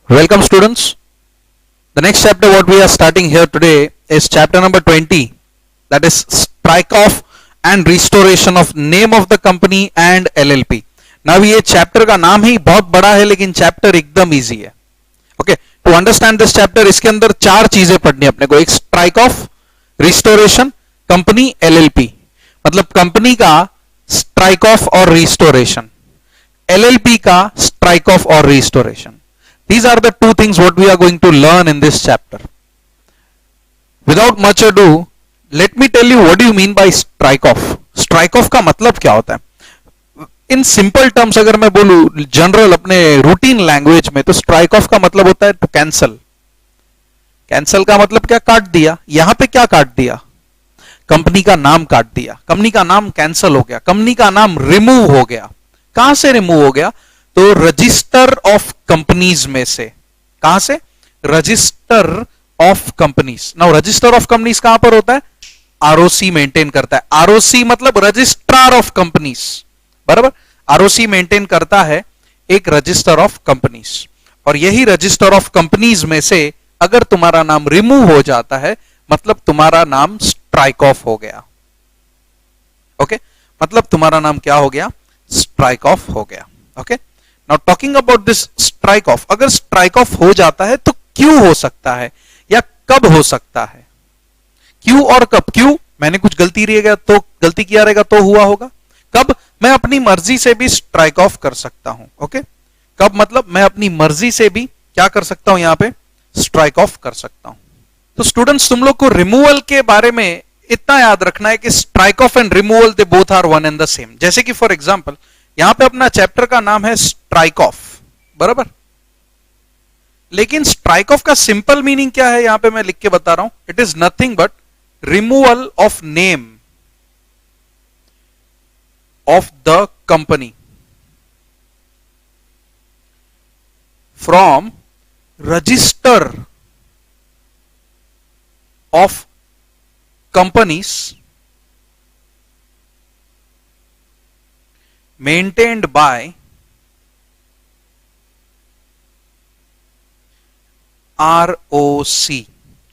Welcome students. The next chapter what we are starting here today is chapter number 20, that is strike off and restoration of name of the company and LLP. Now ये chapter का नाम ही बहुत बड़ा है लेकिन chapter एकदम easy है. Okay, to understand this chapter इसके अंदर चार चीजें पढ़नी अपने को. एक strike off, restoration, company, LLP. मतलब कंपनी का strike off और restoration, LLP का strike off और restoration. These are the two things what we are going to learn in this chapter. Without much ado, let me tell you what do you mean by strike off. Strike off का मतलब क्या होता है? In simple terms अगर मैं बोलूं general अपने routine language में, तो strike off का मतलब होता है to cancel. Cancel का मतलब क्या? काट दिया. यहां पे क्या काट दिया? कंपनी का नाम काट दिया. कंपनी का नाम कैंसल हो गया. कंपनी का नाम रिमूव हो गया. कहां से रिमूव हो गया? तो रजिस्टर ऑफ कंपनीज में से. कहां से? Register of companies. Now register of companies कहां पर होता है? आरओसी मेंटेन करता है. आरओसी मतलब रजिस्ट्रार ऑफ कंपनीज, बराबर. आरओसी मेंटेन करता है एक रजिस्टर ऑफ कंपनीज, और यही रजिस्टर ऑफ कंपनीज में से अगर तुम्हारा नाम रिमूव हो जाता है मतलब तुम्हारा नाम स्ट्राइक ऑफ हो गया. ओके, मतलब तुम्हारा नाम क्या हो गया? स्ट्राइक ऑफ हो गया. Okay, now talking about this strike off, अगर स्ट्राइक ऑफ हो जाता है तो क्यों हो सकता है या कब हो सकता है? क्यों और कब? क्यों? मैंने कुछ गलती किया रहेगा तो हुआ होगा. कब? मैं अपनी मर्जी से भी स्ट्राइक ऑफ कर सकता हूं. ओके, कब मतलब मैं अपनी मर्जी से भी क्या कर सकता हूं? यहां पे स्ट्राइक ऑफ कर सकता हूं. तो स्टूडेंट्स तुम लोग को रिमूवल के बारे में इतना याद रखना है कि strike off and removal they both are one and the same. जैसे कि फॉर एग्जांपल यहां पे अपना चैप्टर का नाम है स्ट्राइक ऑफ, बराबर. लेकिन स्ट्राइक ऑफ का सिंपल मीनिंग क्या है यहां पे मैं लिख के बता रहा हूं. It is nothing but removal of name of the company from register of companies maintained by ROC.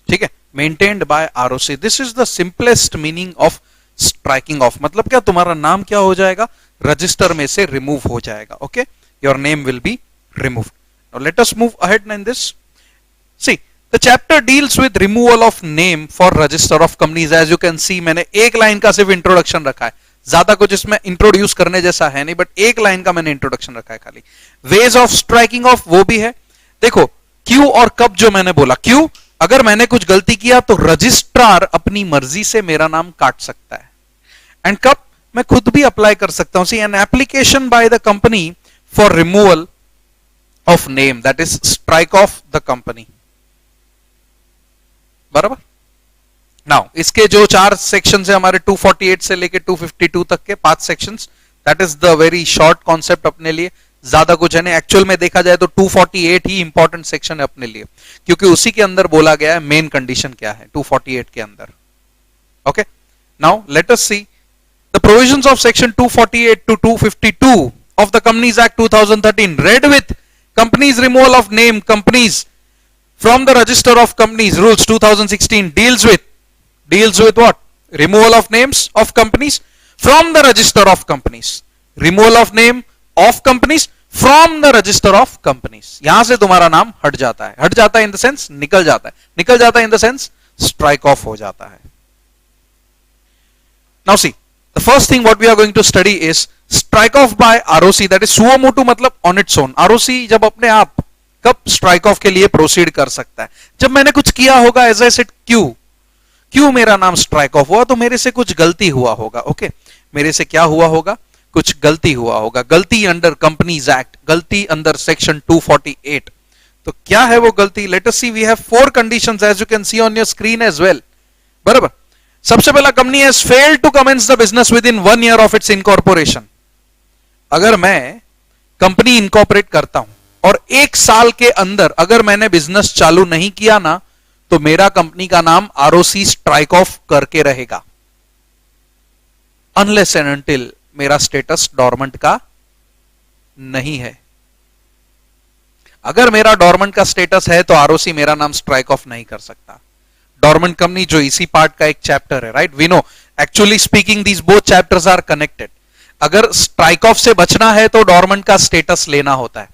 ठीक है, maintained by ROC. This is the simplest meaning of striking off. मतलब क्या? तुम्हारा नाम क्या हो जाएगा? रजिस्टर में से रिमूव हो जाएगा. Okay, your name will be removed. Now let us move ahead in this. See, the chapter deals with removal of name for register of companies. As you can see, मैंने एक line का सिर्फ introduction रखा है, ज्यादा कुछ इसमें introduce करने जैसा है नहीं, बट एक लाइन का मैंने इंट्रोडक्शन रखा है खाली. वेज ऑफ स्ट्राइकिंग ऑफ वो भी है. देखो क्यों और कब जो मैंने बोला. क्यों? अगर मैंने कुछ गलती किया तो रजिस्ट्रार अपनी मर्जी से मेरा नाम काट सकता है. एंड कब? मैं खुद भी अप्लाई कर सकता हूं. See, an application by the company for removal of name, that is strike off the company, बराबर. नाउ इसके जो चार सेक्शंस है हमारे 248 से लेके 252 तक के 5 sections, that is the very short concept अपने लिए. ज्यादा कुछ है नहीं. एक्चुअल में देखा जाए तो 248 ही इंपॉर्टेंट सेक्शन है अपने लिए, क्योंकि उसी के अंदर बोला गया है मेन कंडीशन क्या है 248 के अंदर. Okay, now let us see the provisions of section 248 to 252 of the companies act 2013 read with companies removal of name companies from the register of companies rules 2016 deals with what? Removal of names of companies from the register of companies. Removal of name of companies from the register of companies. यहां से तुम्हारा नाम हट जाता है. हट जाता है इन द सेंस निकल जाता है. निकल जाता है in the sense strike off हो जाता है. Now see, the first thing what we are going to study is strike off by ROC, that is suo motu मतलब on its own. ROC जब अपने आप कब स्ट्राइक ऑफ के लिए प्रोसीड कर सकता है? जब मैंने कुछ किया होगा. एज आई सेड, क्यों मेरा नाम स्ट्राइक ऑफ हुआ? तो मेरे से कुछ गलती हुआ होगा. ओके, मेरे से क्या हुआ होगा? कुछ गलती हुआ होगा. गलती अंडर कंपनीज एक्ट, गलती अंडर सेक्शन 248. तो क्या है वो गलती? Let us see. We have 4 conditions as you can see on your screen as well, बराबर. सबसे पहला, company has failed to commence the business within 1 year of its incorporation. अगर मैं कंपनी इनकॉर्पोरेट करता हूं और 1 साल के अंदर अगर मैंने बिजनेस चालू नहीं किया ना, तो मेरा कंपनी का नाम आरओसी स्ट्राइक ऑफ करके रहेगा, अनलेस एंड अनटिल मेरा स्टेटस डॉर्मेंट का नहीं है. अगर मेरा डॉर्मेंट का स्टेटस है तो आरओसी मेरा नाम स्ट्राइक ऑफ नहीं कर सकता। डॉर्मेंट कंपनी जो इसी पार्ट का एक चैप्टर है, right? We know actually speaking these both chapters are connected. अगर स्ट्राइक ऑफ से बचना है तो डॉर्मेंट का स्टेटस लेना होता है।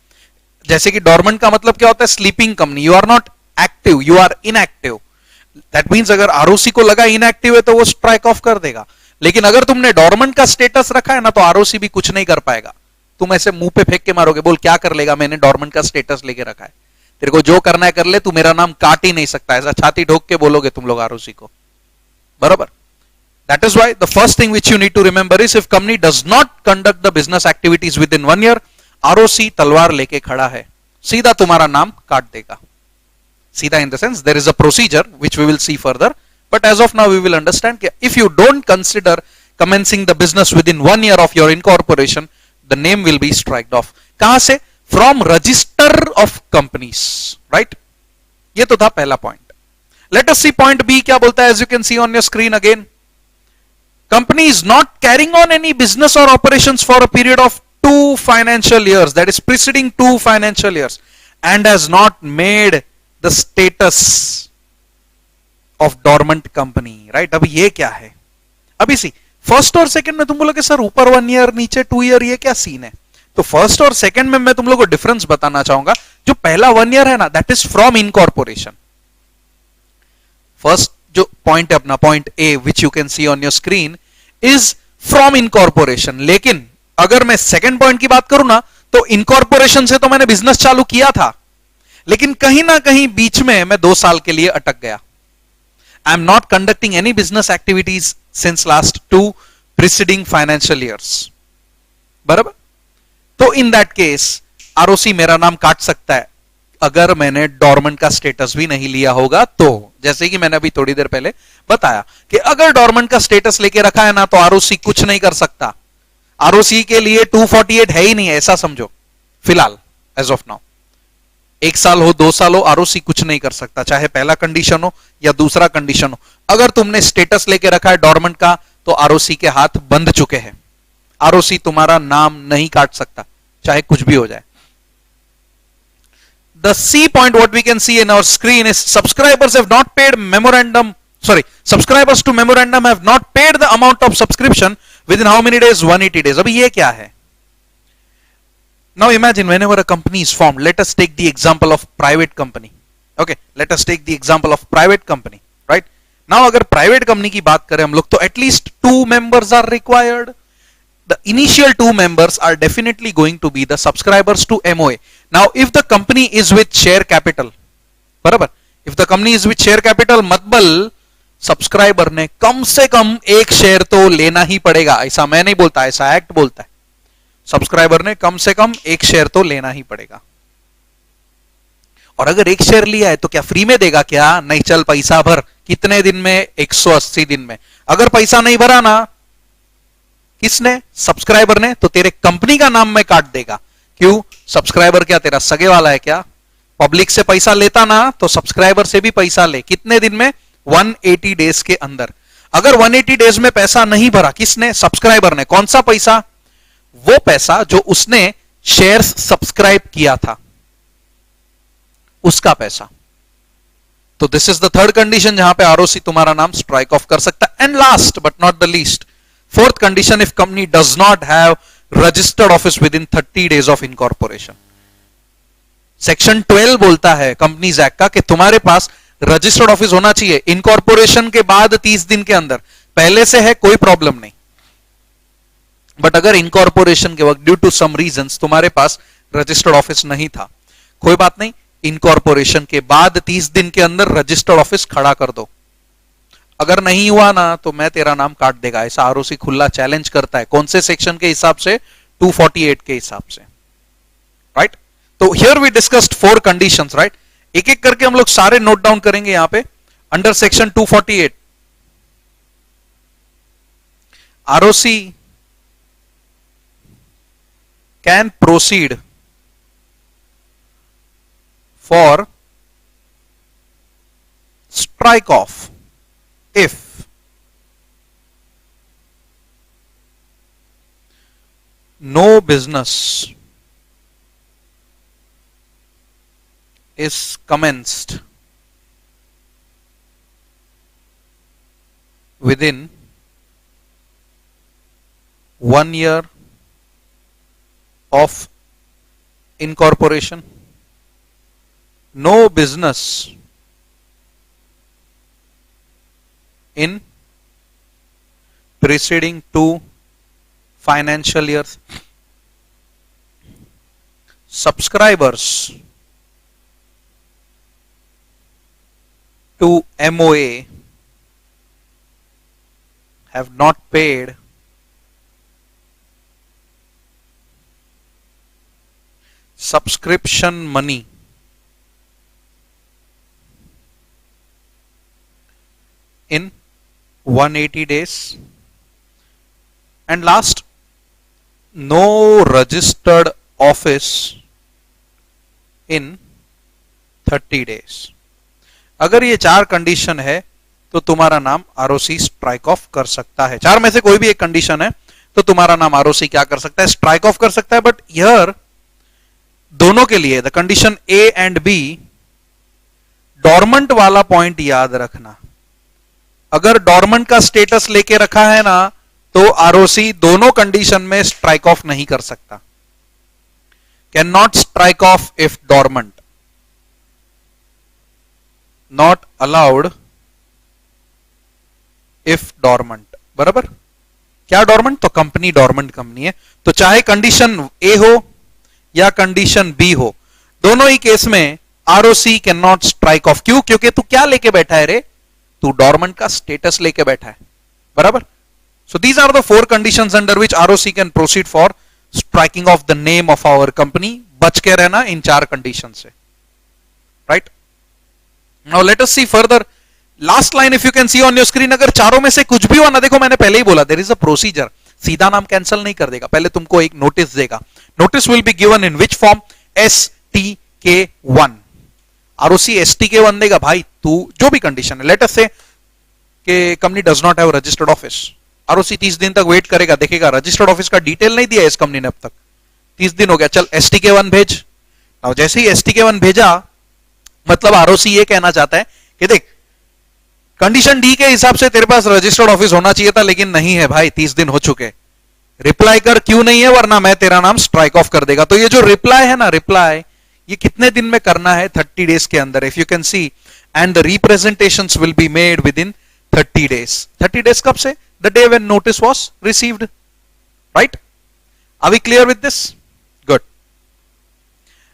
जैसे कि डॉर्मेंट का मतलब क्या होता है? Sleeping company, you are not active, you are inactive. That means अगर आरओसी को लगा इनएक्टिव है तो वो स्ट्राइक ऑफ कर देगा। लेकिन अगर तुमने डॉर्मेंट का स्टेटस रखा है ना तो आरओसी भी कुछ नहीं कर पाएगा। तुम ऐसे मुंह पे फेंक के मारोगे, बोल क्या कर लेगा, मैंने डॉर्मेंट का स्टेटस लेके रखा है, तेरे को जो करना है कर ले, तू मेरा नाम काट ही नहीं सकता, ऐसा छाती ठोक के बोलोगे तुम लोग आरओसी को, बराबर? That is why the first thing which you need to remember is if company does not conduct the business activities within 1 year, ROC तलवार लेके खड़ा है, सीधा तुम्हारा नाम काट देगा। सीधा in the sense there is a procedure which we will see further, but as of now we will understand that if you don't consider commencing the business within 1 year of your incorporation, the name will be striked off. कहां से? From register of companies, right? ये तो था पहला point. Let us see point B क्या बोलता है, as you can see on your screen again. Company is not carrying on any business or operations for a period of 2 financial years, that is preceding 2 financial years, and has not made the status of dormant company, right? अभी ये क्या है? अभी सी first और second में तुम बोलोगे sir ऊपर 1 ईयर नीचे 2 ईयर, ये क्या सीन है? तो फर्स्ट और सेकंड में मैं तुम लोगों को डिफरेंस बताना चाहूंगा। जो पहला 1 ईयर है ना, that is from incorporation. First जो पॉइंट है अपना point A which you can see on your screen is from incorporation. लेकिन अगर मैं सेकंड पॉइंट की बात करूं ना तो इनकॉर्पोरेशन से तो मैंने बिजनेस चालू किया था, लेकिन कहीं ना कहीं बीच में मैं 2 साल के लिए अटक गया। I am not conducting any business activities since last 2 preceding financial years, बराबर? तो इन दैट केस आरओसी मेरा नाम काट सकता है अगर मैंने डॉर्मेंट का स्टेटस भी नहीं लिया होगा। तो जैसे कि मैंने अभी थोड़ी देर पहले बताया कि अगर डॉर्मेंट का स्टेटस लेके रखा है ना तो आरओसी कुछ नहीं कर सकता। आरओसी के लिए 248 है ही नहीं, ऐसा समझो फिलहाल एज ऑफ नाउ। 1 साल हो 2 साल हो, आरओसी कुछ नहीं कर सकता, चाहे पहला कंडीशन हो या दूसरा कंडीशन हो। अगर तुमने स्टेटस लेके रखा है डॉर्मेंट का तो आरओसी के हाथ बंद चुके हैं। आरओसी तुम्हारा नाम नहीं काट सकता, चाहे कुछ भी हो जाए। The C point what we can see in our screen is subscribers have not paid subscribers to memorandum have not paid the amount of subscription within how many days? 180 days. अभी ये क्या है? Now imagine whenever a company is formed, let us take the example of private company. Okay, let us take the example of private company, right? Now अगर private company की बात करें हम लोग तो at least 2 members are required. The initial 2 members are definitely going to be the subscribers to MOA. Now if the company is with share capital, बराबर? If the company is with share capital, मतलब subscriber ने कम से कम 1 share तो लेना ही पड़ेगा। ऐसा मैं नहीं बोलता, ऐसा एक्ट बोलता है। सब्सक्राइबर ने कम से कम 1 शेयर तो लेना ही पड़ेगा। और अगर 1 शेयर लिया है तो क्या फ्री में देगा? क्या नहीं, चल पैसा भर। कितने दिन में? 180 दिन में। अगर पैसा नहीं भरा ना किसने? सब्सक्राइबर ने, तो तेरे कंपनी का नाम में काट देगा। क्यों? सब्सक्राइबर क्या तेरा सगे वाला है क्या? पब्लिक से पैसा लेता ना तो सब्सक्राइबर से भी पैसा ले। कितने दिन में? 180 डेज के अंदर। अगर 180 डेज में पैसा नहीं भरा, किसने? सब्सक्राइबर ने। कौन सा पैसा? वो पैसा जो उसने शेयर्स सब्सक्राइब किया था, उसका पैसा। तो this is the third condition जहां पे आरओसी तुम्हारा नाम स्ट्राइक ऑफ कर सकता है। And last but not the least, fourth condition, if company does not have registered office with in 30 days of incorporation. Section 12 बोलता है कंपनीज एक्ट का कि तुम्हारे पास रजिस्टर्ड ऑफिस होना चाहिए इनकॉर्पोरेशन के बाद 30 दिन के अंदर। पहले से है कोई प्रॉब्लम नहीं, बट अगर इनकॉर्पोरेशन के वक्त ड्यू टू सम रीजंस तुम्हारे पास रजिस्टर्ड ऑफिस नहीं था, कोई बात नहीं, इनकॉर्पोरेशन के बाद 30 दिन के अंदर रजिस्टर्ड ऑफिस खड़ा कर दो। अगर नहीं हुआ ना तो मैं तेरा नाम काट देगा, ऐसा आरओसी खुला चैलेंज करता है। कौन से सेक्शन के हिसाब से? 248 के हिसाब से, राइट? तो here we discussed 4 conditions, right? एक एक करके हम लोग सारे नोट डाउन करेंगे यहां पे। Under section 248 ROC can proceed for strike off if no business is commenced within 1 year of incorporation, no business in preceding 2 financial years, subscribers to MOA have not paid subscription money in 180 days, and last, no registered office in 30 days. अगर ये 4 condition है तो तुम्हारा नाम ROC strike off कर सकता है। 4 में से कोई भी एक कंडीशन है तो तुम्हारा नाम आरओसी क्या कर सकता है, स्ट्राइक ऑफ कर सकता है। बट हियर दोनों के लिए the condition A and B, dormant वाला पॉइंट याद रखना। अगर डॉर्मेंट का स्टेटस लेके रखा है ना तो आरओसी दोनों कंडीशन में स्ट्राइक ऑफ नहीं कर सकता। Can not strike off if dormant, not allowed if dormant. बराबर, क्या डॉर्मेंट, तो कंपनी डॉर्मेंट कंपनी है, तो चाहे कंडीशन ए हो या कंडीशन बी हो, दोनों ही केस में ROC can not strike off. क्यों? क्योंकि तू क्या लेके बैठा है रे, तू डॉर्मेंट का स्टेटस लेके बैठा है। बराबर, so these are the 4 conditions under which ROC can proceed for striking off the name of our company. बच के रहना इन 4 कंडीशन से, right. Now let us see further last line if you can see on your screen. अगर चारों में से कुछ भी हो ना, देखो मैंने पहले ही बोला देयर इज अ प्रोसीजर, सीधा नाम कैंसिल नहीं कर देगा, पहले तुमको एक नोटिस देगा। Notice will be given in which form, STK1। ROC STK1 देगा भाई, तू जो भी कंडीशन है, लेट अस से कि company does not have registered office, ROC 30 दिन तक वेट करेगा, देखेगा रजिस्टर्ड ऑफिस का डिटेल नहीं दिया इस कंपनी ने अब तक, 30 दिन हो गया, चल STK1 भेज। अब जैसे ही STK1 भेजा, मतलब आरओसी ये कहना चाहता है कि देख कंडीशन डी के हिसाब से तेरे पास रजिस्टर्ड ऑफिस होना चाहिए था, लेकिन नहीं है भाई, 30 दिन हो चुके, रिप्लाई कर क्यों नहीं है, वरना मैं तेरा नाम स्ट्राइक ऑफ कर देगा। तो ये जो रिप्लाई है ना, रिप्लाई ये कितने दिन में करना है, 30 डेज के अंदर, if you can see, and the representations will be made within 30 days. 30 days कब से, the day when notice was received, right. Are we clear with this? Good.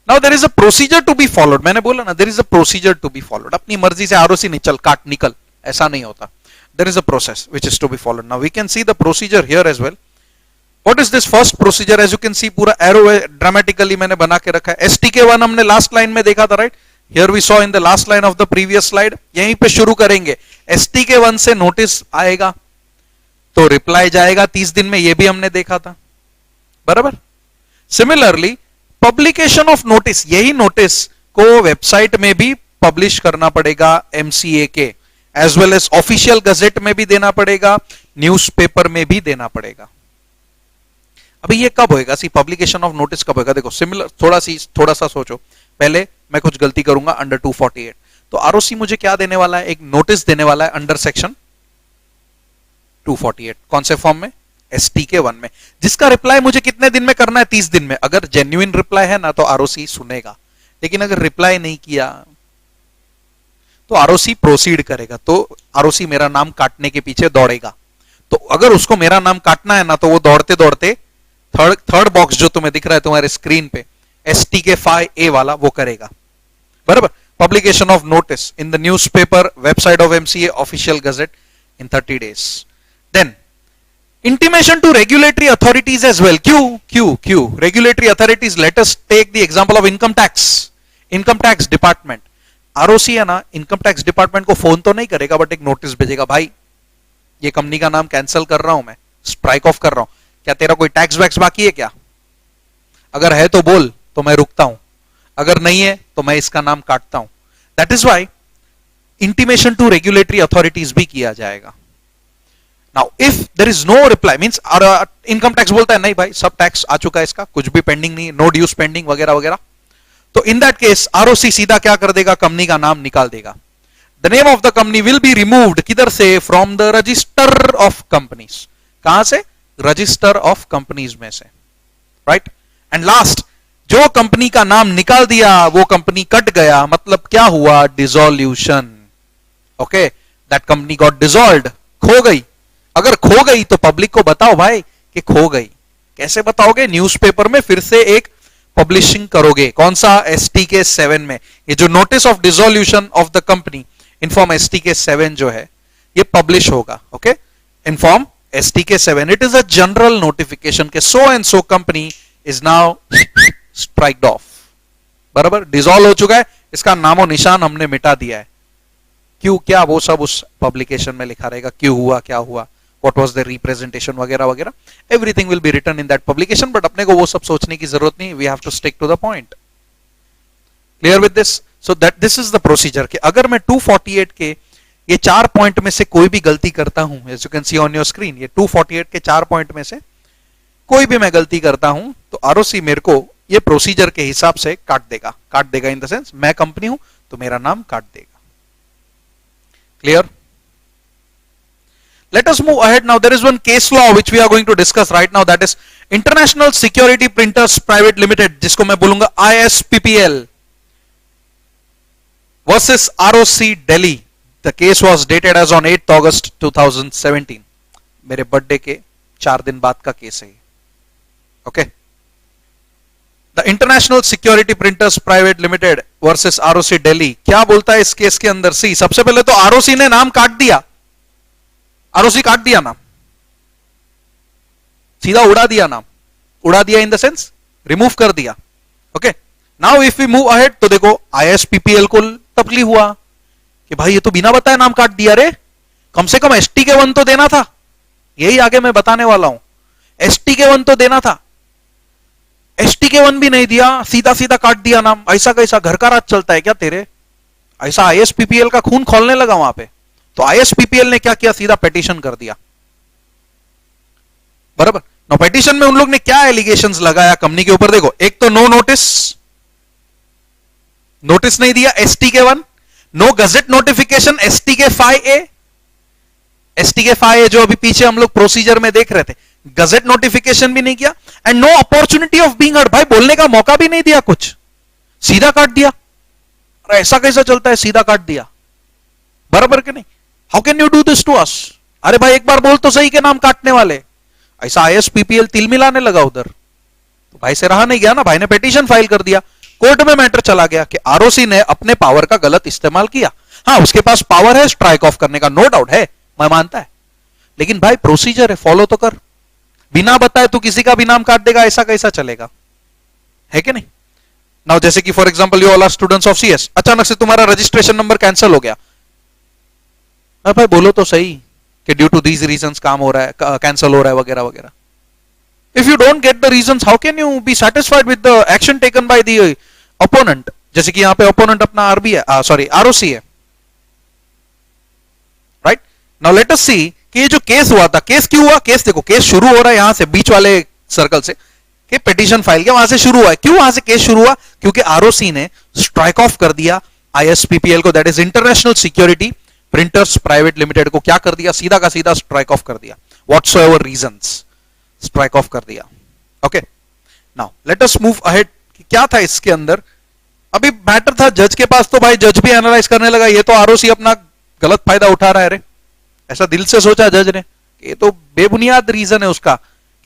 Now there is a procedure to be followed. मैंने बोला ना, there is a procedure to be followed. अपनी मर्जी से ROC नहीं, चल काट निकल, ऐसा नहीं होता। There is a process which is to be followed. Now we can see the procedure here as well. What is this first procedure? As you can see, पूरा arrow dramatically मैंने बना के रखा है। STK1 हमने लास्ट लाइन में देखा था, right? Here we saw in the last line of the previous slide. यहीं पे शुरू करेंगे। STK1 से नोटिस आएगा तो रिप्लाई जाएगा 30 दिन में, ये भी हमने देखा था। बराबर। सिमिलरली पब्लिकेशन ऑफ नोटिस, यही नोटिस को वेबसाइट में भी पब्लिश करना पड़ेगा MCA के, as well as official gazette में भी देना पड़ेगा, न्यूज़पेपर में भी देना पड़ेगा। अभी ये कब होएगा, सी पब्लिकेशन ऑफ नोटिस कब होएगा? देखो सिमिलर, थोड़ा सा सोचो। पहले मैं कुछ गलती करूंगा, अंडर 248 तो आरओसी मुझे क्या देने वाला है, एक नोटिस देने वाला है अंडर सेक्शन 248। कौन से फॉर्म में? STK1 में, जिसका रिप्लाई मुझे कितने दिन में करना है, 30 दिन में। अगर जेन्युइन रिप्लाई है ना तो आरओसी सुनेगा, लेकिन अगर रिप्लाई नहीं किया तो आरओसी प्रोसीड करेगा, तो आरओसी मेरा नाम काटने के पीछे दौड़ेगा। तो अगर उसको मेरा नाम काटना है ना, तो वो दौड़ते दौड़ते थर्ड बॉक्स जो तुम्हें दिख रहा है तुम्हारे स्क्रीन पे, STK5A वाला, वो करेगा। बराबर। Publication of notice in the newspaper, website of MCA, official gazette in 30 days. Then intimation to regulatory authorities as well. Q regulatory authorities, let us take the example of income tax department. ROC है ना, income tax department को phone तो नहीं करेगा, but एक notice भेजेगा, भाई ये कंपनी का नाम कैंसिल कर रहा हूं, मैं स्ट्राइक ऑफ कर रहा हूं, क्या तेरा कोई टैक्स वैक्स बाकी है क्या? अगर है तो बोल, तो मैं रुकता हूं, अगर नहीं है तो मैं इसका नाम काटता हूं। That is why intimation to regulatory authorities भी किया जाएगा। Now if there is no reply, means income tax बोलता है नहीं भाई सब टैक्स आ चुका है, इसका कुछ भी पेंडिंग नहीं, नो ड्यूज पेंडिंग वगैरह वगैरह, तो इन दैट केस आरओसी सीधा क्या कर देगा, कंपनी का नाम निकाल देगा. The name of the company will be removed, किधर से, from the register of companies. कहां से, रजिस्टर ऑफ कंपनीज में से, राइट. एंड लास्ट, जो कंपनी का नाम निकाल दिया वो कंपनी कट गया, मतलब क्या हुआ, dissolution. Okay, that company got dissolved, खो गई. अगर खो गई तो पब्लिक को बताओ भाई कि खो गई. कैसे बताओगे, न्यूज़पेपर में फिर से एक पब्लिशिंग करोगे. कौन सा, STK 7 में. ये जो notice of dissolution of the company inform STK 7 जो है ये पब्लिश होगा. Okay, inform STK 7. It is a general notification के so and so company is now striked off. बराबर, डिसॉल्व हो चुका है, इसका नामो निशान हमने मिटा दिया है. क्यों, क्या, वो सब उस पब्लिकेशन में लिखा रहेगा, क्यों हुआ, क्या हुआ, what was the representation वगैरह वगैरह. everything will be written in that publication, but अपने को वो सब सोचने की जरूरत नहीं. we have to stick to the point. clear with this? so that this is the procedure कि अगर मैं 248 के ये 4 पॉइंट में से कोई भी गलती करता हूं, as you can see on your screen, ये 248 के 4 पॉइंट में से कोई भी मैं गलती करता हूं तो आरओसी मेरे को ये प्रोसीजर के हिसाब से काट देगा इन द सेंस मैं कंपनी हूं तो मेरा नाम काट देगा. Clear? Let us move ahead now. There is one case law which we are going to discuss right now, that is International Security Printers Private Limited, जिसको मैं बोलूंगा ISPPL versus ROC Delhi. The case was dated as on 8th August 2017. मेरे birthday के 4 दिन बाद का case है. Okay. The International Security Printers Private Limited versus ROC Delhi. क्या बोलता है इस केस के अंदर? सी, सबसे पहले तो ROC ने नाम काट दिया. आरओसी काट दिया नाम, सीधा उड़ा दिया नाम. उड़ा दिया इन द सेंस रिमूव कर दिया. Okay, now if we move ahead तो देखो ISPPL को तकलीफ हुआ कि भाई ये तो बिना बताए नाम काट दिया रे, कम से कम STK 1 तो देना था. यही आगे मैं बताने वाला हूं. STK 1 तो देना था, STK 1 भी नहीं दिया, सीधा सीधा काट दिया नाम. ऐसा कैसा, घर का राज चलता है क्या तेरे? ऐसा ISPPL का खून खोलने लगा वहां पे. तो ISPPL ने क्या किया, सीधा पिटीशन कर दिया. बराबर. नो पिटीशन में उन लोग ने क्या एलिगेशंस लगाया कंपनी के ऊपर, देखो. एक तो नो नोटिस नहीं दिया STK 1, no gazette notification STK 5A. STK 5A जो अभी पीछे हम लोग प्रोसीजर में देख रहे थे, गजेट नोटिफिकेशन भी नहीं किया. And no opportunity of being heard, भाई बोलने का मौका भी नहीं दिया, कुछ सीधा काट दिया. अरे ऐसा कैसा चलता है, सीधा काट दिया. बराबर के नहीं? How can you do this to us? अरे भाई एक बार बोल तो सही के नाम काटने वाले. ऐसा ISPPL तिल मिलाने लगा उधर. तो भाई से रहा नहीं गया ना, भाई ने पिटीशन फाइल कर दिया. कोर्ट में मैटर चला गया कि आरओसी ने अपने पावर का गलत इस्तेमाल किया. हाँ, उसके पास पावर है स्ट्राइक ऑफ करने का, नो डाउट है, मैं मानता है. लेकिन भाई प्रोसीजर है, फॉलो तो कर. बिना बताए तू किसी का भी नाम काट देगा, ऐसा कैसा चलेगा? है कि नहीं? नाउ जैसे कि for example you all are students of CS, अचानक से तुम्हारा रजिस्ट्रेशन नंबर कैंसिल हो गया. भाई बोलो तो सही कि ड्यू टू दीज रीजंस काम हो रहा है, कैंसिल हो रहा है वगैरह वगैरह. If you don't get the reasons, how can you B satisfied with the action taken by the opponent? जैसे कि यहां पे ओपोनेंट अपना RB है, सॉरी ROC है. राइट? नाउ लेट अस सी कि ये जो केस हुआ था, केस क्यों हुआ? केस देखो, केस शुरू हो रहा है यहां से, बीच वाले सर्कल से, कि पिटीशन फाइल किया, वहां से शुरू हुआ है. क्यों वहां से केस शुरू हुआ? क्योंकि ROC ने स्ट्राइक ऑफ कर दिया ISPPL को, that is international security printers private limited को. क्या कर दिया? सीधा का सीधा स्ट्राइक ऑफ कर दिया. व्हाटसोएवर रीजंस, स्ट्राइक ऑफ कर दिया. Okay, now let us move ahead. क्या था इसके अंदर? अभी मैटर था जज के पास, तो भाई जज भी एनालाइज करने लगा ये तो ROC अपना गलत फायदा उठा रहा है रे. ऐसा दिल से सोचा जज ने, ये तो बेबुनियाद रीजन है उसका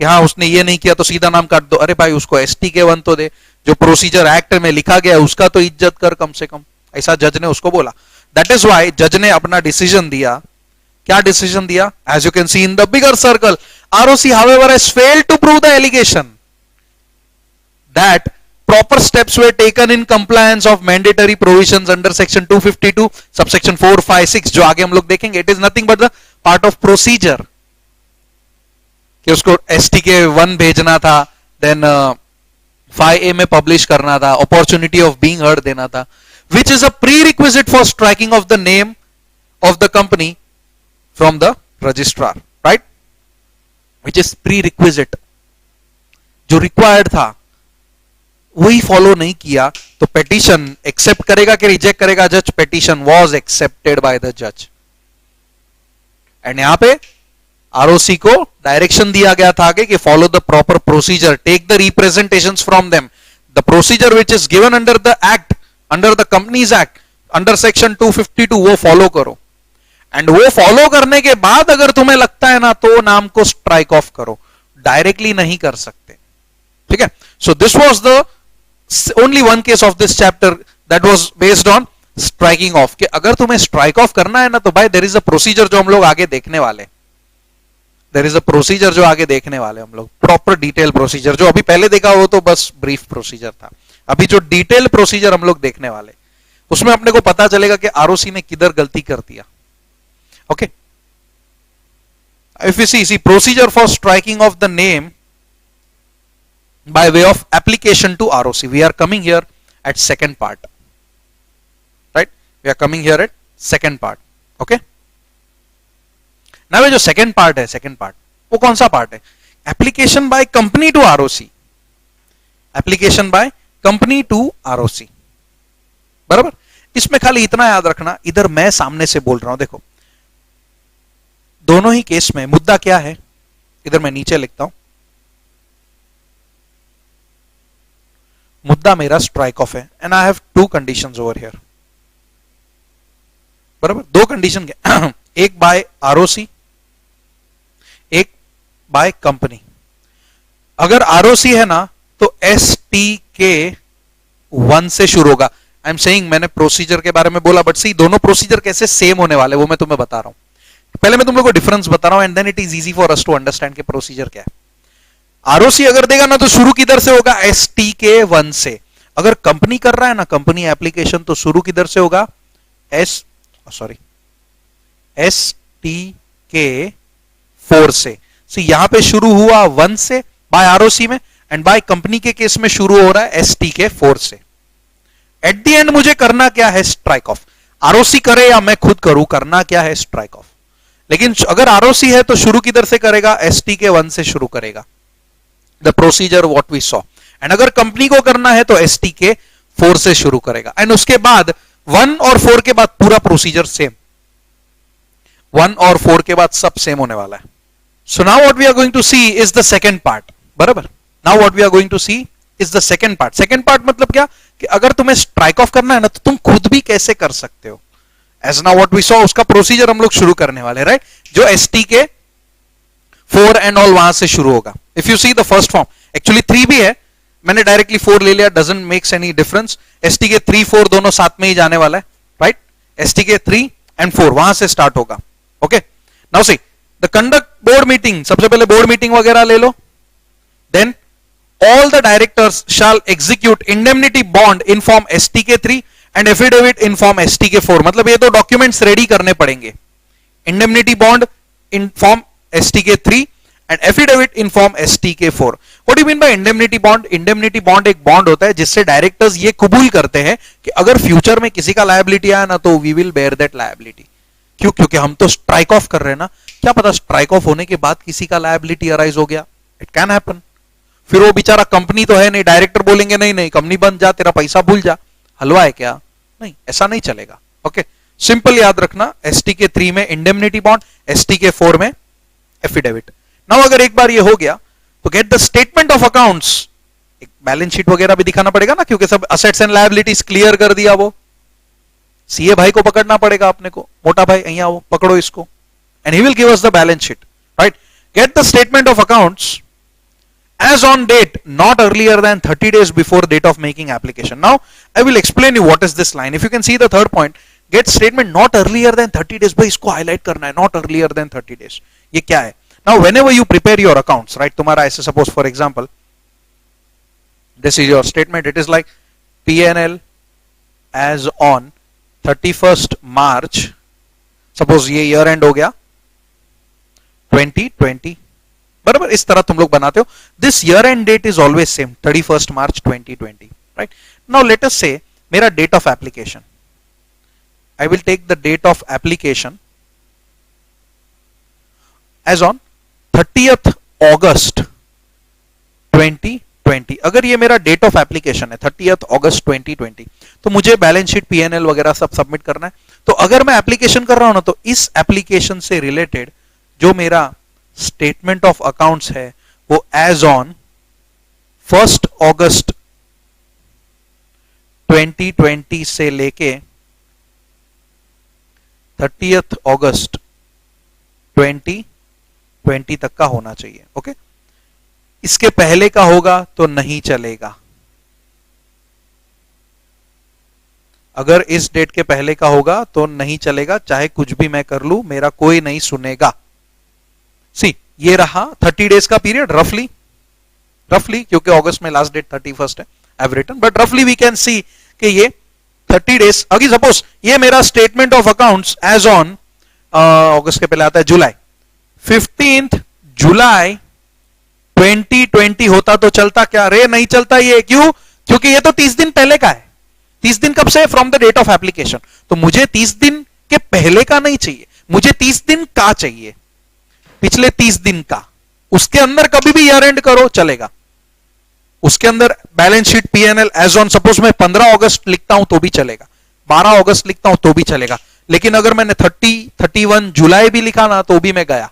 कि हाँ उसने ये नहीं किया तो सीधा नाम काट दो. अरे भाई उसको STK 1 तो दे, जो प्रोसीजर एक्ट में लिखा गया है उसका तो इज्जत कर कम से कम. ऐसा जज ने उसको बोला. दैट इज वाई जज ने अपना डिसीजन दिया. क्या डिसीजन दिया? As you can see in the bigger circle, ROC however has failed to prove the allegation that proper steps were taken in compliance of mandatory provisions under section 252 subsection 4, 5, 6 जो आगे हम लोग देखेंगे. it is nothing but the part of procedure कि उसको STK 1 भेजना था, then 5A में पब्लिश करना था, अपॉर्चुनिटी ऑफ बीइंग हर्ड देना था, which is a prerequisite for striking of the name of the company from the registrar, right? Which is prerequisite, जो required था वही फॉलो नहीं किया तो पेटिशन एक्सेप्ट करेगा कि रिजेक्ट करेगा? जज, petition was accepted by the जज। एंड यहां पे आरओसी को डायरेक्शन दिया गया था आगे कि follow the proper procedure, take the representations from them, the procedure which is given under the act, under the companies act, under section 252, वो फॉलो करो। एंड वो फॉलो करने के बाद अगर तुम्हें लगता है ना तो नाम को स्ट्राइक ऑफ करो, डायरेक्टली नहीं कर सकते। ठीक है, so this was the only one case of this chapter that was based on striking off, कि अगर तुम्हें स्ट्राइक ऑफ करना है ना तो भाई देयर इज अ प्रोसीजर जो हम लोग आगे देखने वाले, देयर इज अ प्रोसीजर जो आगे देखने वाले हम लोग, प्रॉपर डिटेल प्रोसीजर। जो अभी पहले देखा वो तो बस ब्रीफ प्रोसीजर था, अभी जो डिटेल प्रोसीजर हम लोग देखने वाले उसमें अपने को पता चलेगा कि आरओसी ने किधर गलती कर दिया। Okay, if you see procedure for striking of the name by way of application to ROC, we are coming here at second part, right? We are coming here at second part. Okay, now ये जो second part है, second part वो कौन सा part है? application by company to ROC, application by company to ROC, बराबर। इसमें खाली इतना याद रखना, इधर मैं सामने से बोल रहा हूं, देखो दोनों ही केस में मुद्दा क्या है, इधर मैं नीचे लिखता हूं, मुद्दा मेरा स्ट्राइक ऑफ है and I have to conditions over here, बराबर। दो कंडीशन के एक बाय आरओसी, एक बाय कंपनी। अगर आरओसी है ना तो STK 1 से शुरू होगा। आई एम सेइंग, मैंने प्रोसीजर के बारे में बोला, बट सी दोनों प्रोसीजर कैसे सेम होने वाले वो मैं तुम्हें बता रहा हूं। पहले मैं तुम लोगों को डिफरेंस बता रहा हूं and then it is easy for us to understand कि प्रोसीजर क्या है। आरओसी अगर देगा ना तो शुरू किधर से होगा? STK 1 से। अगर कंपनी कर रहा है ना, कंपनी एप्लीकेशन, तो शुरू किधर से होगा? STK 4 से। यहां पे शुरू हुआ 1 से बाय आरओसी में, एंड बाय कंपनी के केस में शुरू हो रहा है STK 4 से। एट द एंड मुझे करना क्या है? Strike off. आरओसी करे या मैं खुद करूं, करना क्या है? Strike off. लेकिन अगर आरओसी है तो शुरू किधर से करेगा? STK 1 से शुरू करेगा, the procedure what we saw. And अगर कंपनी को करना है तो STK 4 से शुरू करेगा, एंड उसके बाद 1 और 4 के बाद पूरा प्रोसीजर सेम, 1 और 4 के बाद सब सेम होने वाला है। So now what we are going to see is the second part, बराबर। Now what we are going to see is the second part. Second part मतलब क्या कि अगर तुम्हें स्ट्राइक ऑफ करना है ना तो तुम खुद भी कैसे कर सकते हो। As now what we saw, उसका प्रोसीजर हम लोग शुरू करने वाले, राइट? जो STK 4 एंड ऑल वहां से शुरू होगा। If you see the first form, actually 3 भी है, मैंने डायरेक्टली 4 ले लिया, doesn't makes any difference. STK 3 4 दोनों साथ में ही जाने वाला है, राइट? STK 3 एंड 4 वहां से स्टार्ट होगा। Okay, now see the conduct board meeting, सबसे पहले बोर्ड मीटिंग वगैरह ले लो। Then all the directors shall execute indemnity bond in form STK 3 and affidavit in form STK 4। मतलब ये तो डॉक्यूमेंट्स रेडी करने पड़ेंगे। indemnity bond in form STK 3 and affidavit in form STK 4। what do you mean by indemnity bond? indemnity bond एक bond होता है जिससे directors ये कबूल करते हैं कि अगर फ्यूचर में किसी का लायबिलिटी आया ना तो we will bear that liability. क्यों? क्योंकि हम तो स्ट्राइक ऑफ कर रहे हैं ना, क्या पता स्ट्राइक ऑफ होने के बाद किसी का लायबिलिटी अराइज हो गया, इट कैन हैपन। फिर वो बेचारा कंपनी तो है नहीं, डायरेक्टर बोलेंगे नहीं नहीं कंपनी बंद, जा तेरा पैसा भूल जा, हलवा है क्या? नहीं, ऐसा नहीं चलेगा। ओके, सिंपल याद रखना, STK 3 में इंडेमनिटी बॉन्ड, STK 4 में एफिडेविट। नाउ अगर एक बार ये हो गया तो get the statement of accounts, एक बैलेंस शीट वगैरह भी दिखाना पड़ेगा ना, क्योंकि सब असेट्स एंड लायबिलिटीज क्लियर कर दिया। वो सीए भाई को पकड़ना पड़ेगा अपने को, मोटा भाई यहाँ वो पकड़ो इसको, and he will give us the balance sheet, right? Get the statement of accounts as on date not earlier than 30 days before date of making application. Now I will explain you what is this line. If you can see the third point, get statement not earlier than 30 days, भाई इसको highlight करना है, not earlier than 30 days। ये क्या है? Now whenever you prepare your accounts, right, तुम्हारा ऐसे suppose for example this is your statement, it is like P&L as on 31st March, suppose ये year end हो गया 2020, बराबर। इस तरह तुम लोग बनाते हो। This year end date is always same, 31st March 2020, right? Now let us से मेरा date of application, I will take the date of application as on 30th August 2020, 20, अगर ये मेरा डेट ऑफ एप्लीकेशन है 30 अगस्त 2020, तो मुझे बैलेंस शीट पीएनएल वगैरह सब सबमिट करना है। तो अगर मैं एप्लीकेशन कर रहा हूं ना, तो इस एप्लीकेशन से रिलेटेड जो मेरा स्टेटमेंट ऑफ अकाउंट्स है वो एज ऑन 1 अगस्त 2020 से लेके 30 अगस्त 2020 तक का होना चाहिए। ओके, इसके पहले का होगा तो नहीं चलेगा। अगर इस डेट के पहले का होगा तो नहीं चलेगा, चाहे कुछ भी मैं कर लूं, मेरा कोई नहीं सुनेगा। सी, ये रहा 30 डेज का पीरियड रफली, क्योंकि अगस्त में लास्ट डेट 31 है, आई हैव रिटन, बट रफली वी कैन सी कि ये 30 डेज। अगर सपोज ये मेरा statement of accounts as on अगस्त के पहले आता है जुलाई, 15 जुलाई 2020 होता तो चलता क्या? रे नहीं चलता ये, क्यों? क्योंकि ये तो 30 दिन पहले का है। 30 दिन कब से? From the date of application. तो मुझे 30 दिन के पहले का नहीं चाहिए, मुझे 30 दिन का चाहिए, पिछले 30 दिन का। उसके अंदर कभी भी ईयर एंड करो चलेगा, उसके अंदर balance sheet PNL as on suppose मैं 15 अगस्त लिखता हूं तो भी चलेगा, 12 अगस्त लिखता हूं तो भी चलेगा। लेकिन अगर मैंने 31 जुलाई भी लिखा ना तो भी मैं गया।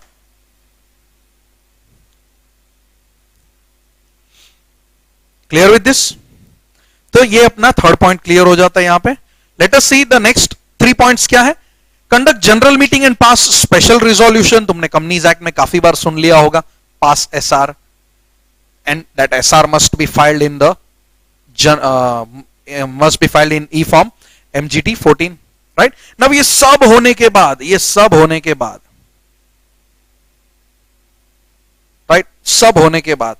Clear with this? तो ये अपना थर्ड पॉइंट क्लियर हो जाता है यहां पे। Let us see the next 3 points क्या है। Conduct general meeting and pass special resolution. तुमने कंपनीज एक्ट में काफी बार सुन लिया होगा, pass SR and that SR must be filed in the must be filed in E form MGT 14, right. Now ये सब होने के बाद राइट, सब होने के बाद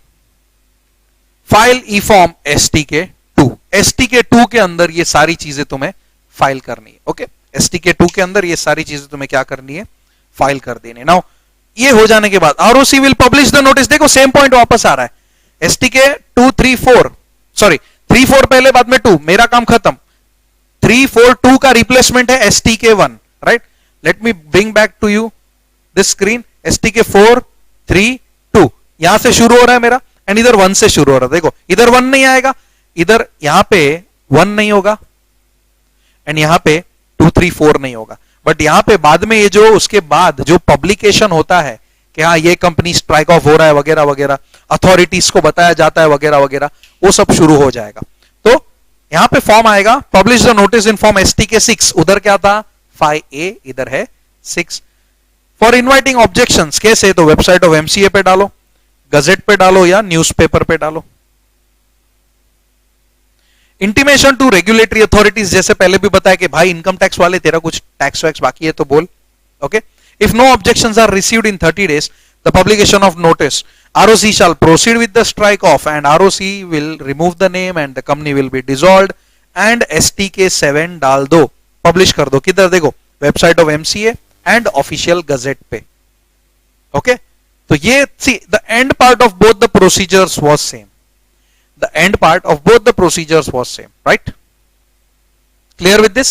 फाइल ई फॉर्म STK2। STK2 के अंदर ये सारी चीजें तुम्हें फाइल करनी है। ओके, STK2 के अंदर ये सारी चीजें तुम्हें क्या करनी है? फाइल कर देनी। नाउ ये हो जाने के बाद ROC will publish the notice. देखो सेम पॉइंट वापस आ रहा है। STK2 3 4 सॉरी 3 4 पहले, बाद में 2, मेरा काम खत्म। 3 4 2 का रिप्लेसमेंट है STK1, right. Let me bring back to you this screen. STK4 3 2 यहां से शुरू हो रहा है मेरा, एंड इधर 1 से शुरू हो रहा है। देखो इधर 1 नहीं आएगा, इधर यहां पे 1 नहीं होगा, एंड यहां पे 2 3 4 नहीं होगा। बट यहां पे बाद में ये जो उसके बाद जो पब्लिकेशन होता है कि हाँ ये कंपनी स्ट्राइक ऑफ हो रहा है वगैरह वगैरह, अथॉरिटीज को बताया जाता है वगैरह वगैरह, वो सब शुरू हो जाएगा। तो यहां पे फॉर्म आएगा, publish the notice in form STK6। उधर क्या था? 5A, इधर है 6। फॉर इनवाइटिंग ऑब्जेक्शंस कैसे? तो वेबसाइट ऑफ MCA पे डालो, गजेट पे डालो या न्यूज़पेपर पे डालो। इंटीमेशन टू रेगुलेटरी अथॉरिटीज, जैसे पहले भी बताया कि भाई इनकम टैक्स वाले तेरा कुछ टैक्स वैक्स बाकी है तो बोल। Okay, if no objections are received in 30 days the publication of notice, ROC shall proceed with the strike off and ROC will remove the name and the company will be dissolved and STK7 डाल दो, publish कर दो। किधर? देखो website of MCA and official gazette पे। Okay, तो ये see the end part of both the procedures was same, the end part of both the procedures was same, right? Clear with this?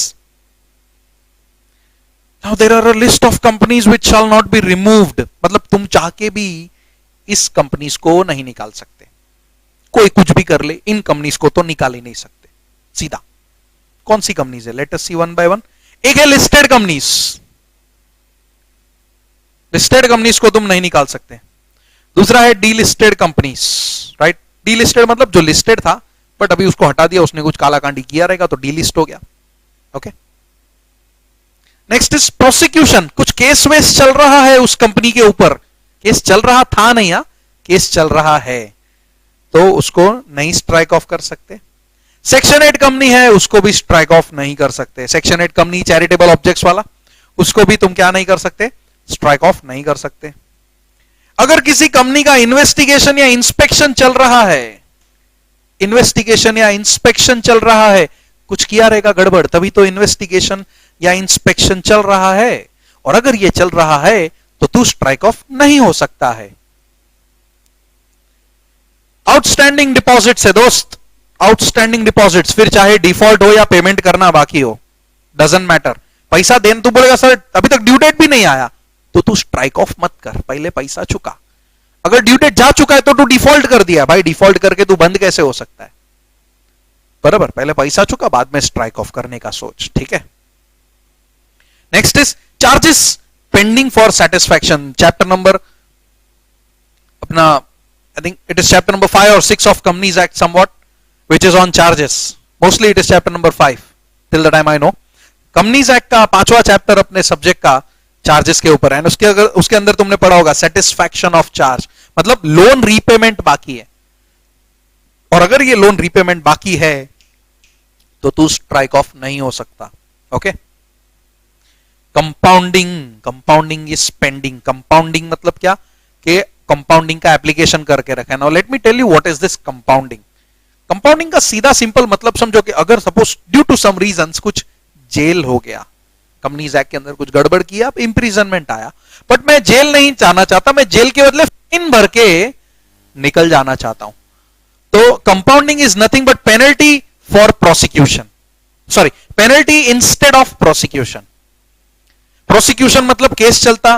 Now there are a list of companies which shall not be removed। मतलब तुम चाह के भी इस companies को नहीं निकाल सकते, कोई कुछ भी कर ले, इन कंपनीज को तो निकाल ही नहीं सकते सीधा। कौन सी कंपनीज है? Let us see one by one. एक है लिस्टेड कंपनीज, लिस्टेड कंपनीज को तुम नहीं निकाल सकते। दूसरा है डीलिस्टेड कंपनीज, राइट। डीलिस्टेड मतलब जो लिस्टेड था बट अभी उसको हटा दिया, उसने कुछ कालाकांडी किया रहेगा तो डीलिस्ट हो गया। Okay, next is prosecution. कुछ केस वेस चल रहा है उस कंपनी के ऊपर, केस चल रहा था नहीं, केस चल रहा है, तो उसको नहीं स्ट्राइक ऑफ कर सकते। सेक्शन 8 कंपनी है, उसको भी स्ट्राइक ऑफ नहीं कर सकते। सेक्शन 8 कंपनी चैरिटेबल ऑब्जेक्ट्स वाला, उसको भी तुम क्या नहीं कर सकते? स्ट्राइक ऑफ नहीं कर सकते। अगर किसी कंपनी का इन्वेस्टिगेशन या इंस्पेक्शन चल रहा है, इन्वेस्टिगेशन या इंस्पेक्शन चल रहा है, कुछ किया रहेगा गड़बड़, तभी तो इन्वेस्टिगेशन या इंस्पेक्शन चल रहा है, और अगर ये चल रहा है तो तू स्ट्राइक ऑफ नहीं हो सकता है। आउटस्टैंडिंग डिपॉजिट्स है दोस्त, आउटस्टैंडिंग डिपॉजिट्स, फिर चाहे डिफॉल्ट हो या पेमेंट करना बाकी हो, डजंट मैटर। पैसा देन तू बोलेगा सर अभी तक ड्यू डेट भी नहीं आया, तो तू स्ट्राइक ऑफ मत कर, पहले पैसा चुका। अगर ड्यू डेट जा चुका है तो तू डिफॉल्ट कर दिया भाई, डिफॉल्ट करके तू बंद कैसे हो सकता है? बराबर, पहले पैसा चुका, बाद में स्ट्राइक ऑफ करने का सोच, ठीक है। Next is charges pending for satisfaction. Chapter number अपना, I think it is chapter number 5 और 6 of companies act somewhat, which is on charges. Mostly it is chapter number 5 till the time I know. Companies act का 5वां chapter अपने subject का charges के ऊपर है। उसके अंदर तुमने पढ़ा होगा सेटिस्फैक्शन ऑफ चार्ज, मतलब लोन रीपेमेंट बाकी है, और अगर ये लोन रीपेमेंट बाकी है तो तू स्ट्राइक ऑफ नहीं हो सकता। Okay. Compounding, compounding is pending. Compounding मतलब क्या कि कंपाउंडिंग का एप्लीकेशन करके रखा है। Now let me tell you what is this compounding. Compounding का सीधा सिंपल मतलब समझो कि अगर suppose due to some reasons कुछ जेल हो गया, कंपनीज एक्ट के अंदर कुछ गड़बड़ किया, इंप्रिजनमेंट आया, बट मैं जेल नहीं जाना चाहता, मैं जेल के बदले फाइन भर के निकल जाना चाहता हूं, तो compounding is nothing but penalty for prosecution, sorry penalty instead of prosecution. Prosecution मतलब केस चलता,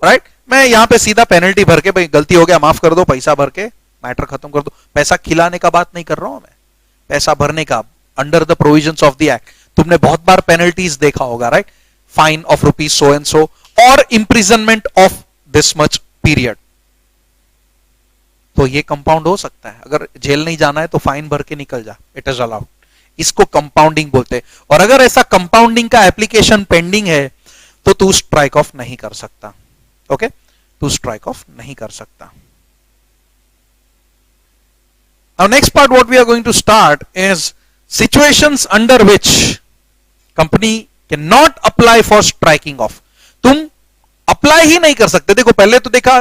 राइट, मैं यहां पे सीधा पेनल्टी भर के, भाई गलती हो गया माफ कर दो, पैसा भर के मैटर खत्म कर दो। पैसा खिलाने का बात नहीं कर रहा हूं मैं, पैसा भरने का, under the provisions of the act. तुमने बहुत बार पेनल्टीज देखा होगा, right, fine of rupees so and so और imprisonment of this much period, तो ये कंपाउंड हो सकता है। अगर जेल नहीं जाना है तो फाइन भर के निकल जा, इट इज अलाउड, इसको कंपाउंडिंग बोलते हैं। और अगर ऐसा कंपाउंडिंग का एप्लीकेशन पेंडिंग है तो तू स्ट्राइक ऑफ नहीं कर सकता। ओके, तू स्ट्राइक ऑफ नहीं कर सकता। Now next part what we are going to start is situations under which company cannot apply for striking off। तुम अप्लाई ही नहीं कर सकते। देखो पहले तो देखा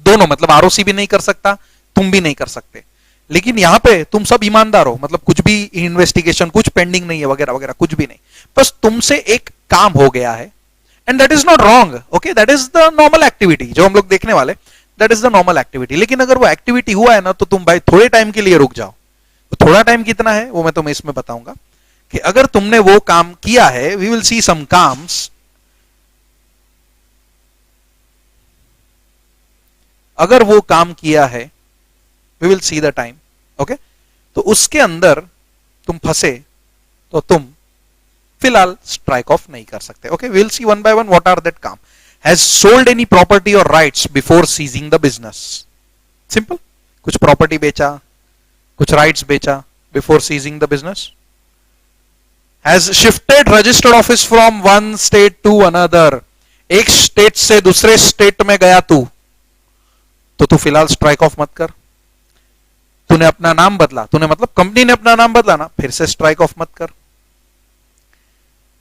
दोनों, मतलब आरओसी भी नहीं कर सकता, तुम भी नहीं कर सकते, लेकिन यहां पे तुम सब ईमानदार हो, मतलब कुछ भी इन्वेस्टिगेशन कुछ पेंडिंग नहीं है वगैरह वगैरह, कुछ भी नहीं, बस तुमसे एक काम हो गया है, and that is not wrong. Okay, that is the normal activity जो हम लोग देखने वाले, that is the normal activity. लेकिन अगर वो एक्टिविटी हुआ है ना तो तुम भाई थोड़े टाइम के लिए रुक जाओ। तो थोड़ा टाइम कितना है वो मैं तुम्हें इसमें बताऊंगा कि अगर तुमने वो काम किया है, वी विल सी सम काम्स, अगर वो काम किया है, we will see the time. Okay, तो उसके अंदर तुम फंसे तो तुम फिलहाल स्ट्राइक ऑफ नहीं कर सकते। Okay, we will see one by one what are that काम। Has sold any property or rights before seizing the business? Simple. कुछ प्रॉपर्टी बेचा, कुछ राइट्स बेचा before seizing the business. Has shifted registered office from one state to another. एक state से दूसरे state में गया तो तू फिलहाल स्ट्राइक ऑफ मत कर। तूने अपना नाम बदला, तूने मतलब कंपनी ने अपना नाम बदला ना, फिर से स्ट्राइक ऑफ मत कर।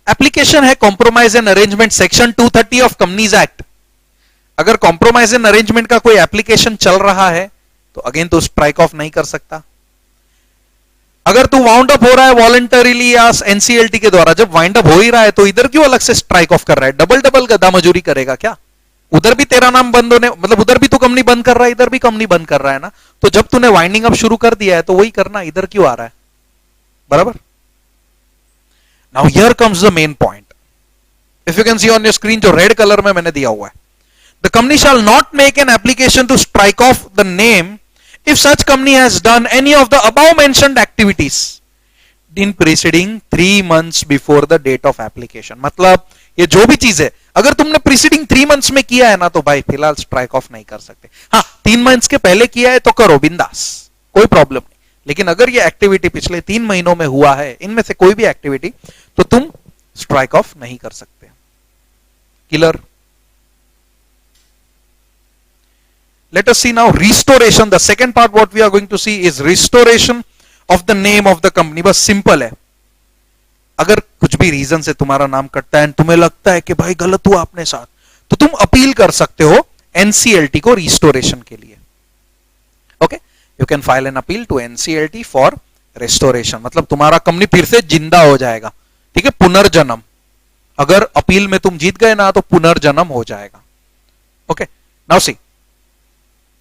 एप्लीकेशन है compromise and arrangement, section 230 of companies act. अगर कॉम्प्रोमाइज एंड अरेंजमेंट का कोई एप्लीकेशन चल रहा है तो अगेन तो स्ट्राइक ऑफ नहीं कर सकता। अगर तू वाउंड अप हो रहा है वॉलंटरीली या एनसीएलटी के द्वारा, जब वाइंड अप हो ही रहा है तो इधर क्यों अलग से स्ट्राइक ऑफ कर रहा है? डबल डबल गधा मजूरी करेगा क्या? उधर भी तेरा नाम बंद होने, मतलब उधर भी तू कंपनी बंद कर रहा है, इधर भी कंपनी बंद कर रहा है ना, तो जब तूने वाइंडिंग अप शुरू कर दिया है तो वही करना, इधर क्यों आ रहा है? बराबर। Now here comes the main point. If you can see on your screen जो रेड कलर में मैंने दिया हुआ है, the company shall not make an application to strike off the name if such company has done any of the above mentioned activities in preceding 3 months before the date of application। मतलब ये जो भी चीज है अगर तुमने preceding 3 months में किया है ना तो भाई फिलहाल स्ट्राइक ऑफ नहीं कर सकते। हाँ, 3 months के पहले किया है तो करो बिंदास, कोई प्रॉब्लम नहीं, लेकिन अगर ये एक्टिविटी पिछले 3 महीनों में हुआ है, इनमें से कोई भी एक्टिविटी, तो तुम स्ट्राइक ऑफ नहीं कर सकते। Clear? Let us see now restoration. The second part what we are going to see is restoration of the name of the company. बस सिंपल है, अगर कुछ भी रीजन से तुम्हारा नाम कटता है, तुम्हें लगता है कि भाई गलत हुआ अपने साथ, तो तुम अपील कर सकते हो एनसीएलटी को रिस्टोरेशन के लिए। Okay, you can file an appeal to NCLT for restoration, मतलब तुम्हारा कंपनी फिर से जिंदा हो जाएगा। ठीक है, पुनर्जन्म। अगर अपील में तुम जीत गए ना तो पुनर्जन्म हो जाएगा। ओके, नाउ सी,